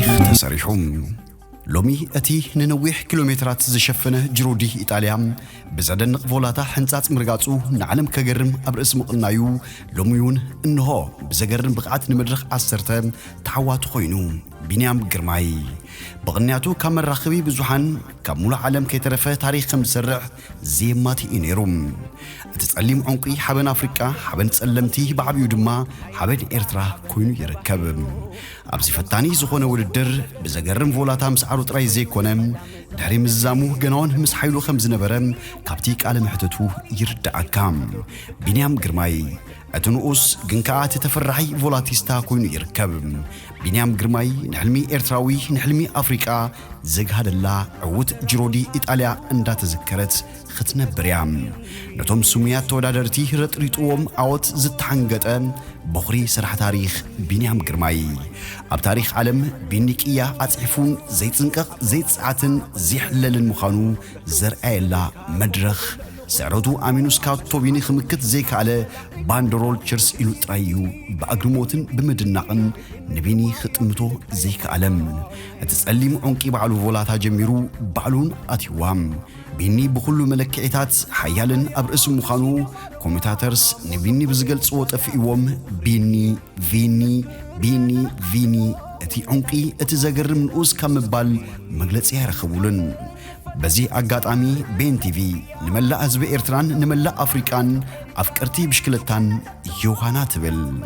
ታሪክ ተሰሪሑም ሎሚ እቲ ንነዊሕ ኪሎሜትራት ዝሸፈነ ጅሮዲ ኢጣልያ ብዘደንቕ ቮላታ ሕንጻጽ ምርጋጹ ንዓለም ከገርም ኣብ ርእሲ ምቕናዩ ሎሚውን እንሆ ብዘገርም ብቕዓት ንመድረኽ 10 ተዓዋቱ ኮይኑ ቢንያም ግርማይ ብቕንያቱ ካብ መራኸቢ ብዙሓን ካብ ሙሉእ ዓለም ከይተረፈ ታሪክ ከም ዝሰርሕ ዜማቲ እዩ ነይሩ እቲ ጸሊም ዕንቂ ሓበን ኣፍሪቃ ሓበን ጸለምቲ ብዓብዩ ድማ ሓበን ኤርትራ ኮይኑ ይርከብ ኣብዚ ፈታኒ ዝኾነ ውድድር ብዘገርም ቮላታ ምስዓሩ ጥራይ ዘይኮነ ድሕሪ ምዛሙ ገናውን ምስ ሓይሉ ከም ዝነበረ ካብቲ ቃለ ምሕተቱ ይርዳኣካ ቢንያም ግርማይ እቲ ንኡስ ግን ከዓ እቲ ተፈራሒ ቮላቲስታ ኮይኑ ይርከብ ቢንያም ግርማይ ንሕልሚ ኤርትራዊ ንሕልሚ ኣፍሪቃ ዘግሃደላ ዕውት ጅሮዲ ኢጣልያ እንዳተዘከረት ክትነብር እያ ነቶም ስሙያት ተወዳደርቲ ረጥሪጥዎም ዓወት ዝተሓንገጠ በኹሪ ስራሕ ታሪክ ቢንያም ግርማይ ኣብ ታሪክ ዓለም ቢኒቅያ ኣጽሒፉን ዘይጽንቀቕ ዘይጽዓትን ዘይሕለልን ምዃኑ ዘርአየላ መድረኽ سعرتو أمينوس كاتوبيني خمكت زي كعلى باندرول تشرس إلو ترايو بأجرموتن بمدنعن نبيني ختمتو زي كعلم أتسألم عنكي بعلو فولاتها جميرو بعلون أتيوام بيني بخلو ملكعتات حيالن أبرئس مخانو كوميتاترس نبيني بزقل صوت أفئوام بيني أتي عنكي أتزاقر من أوز كامبال مجلس يارخبولن بزي أقاطامي بين تيفي نملا أزب إيرتران نملا أفريقان أفكرتي بشكلتان يوهانا تبل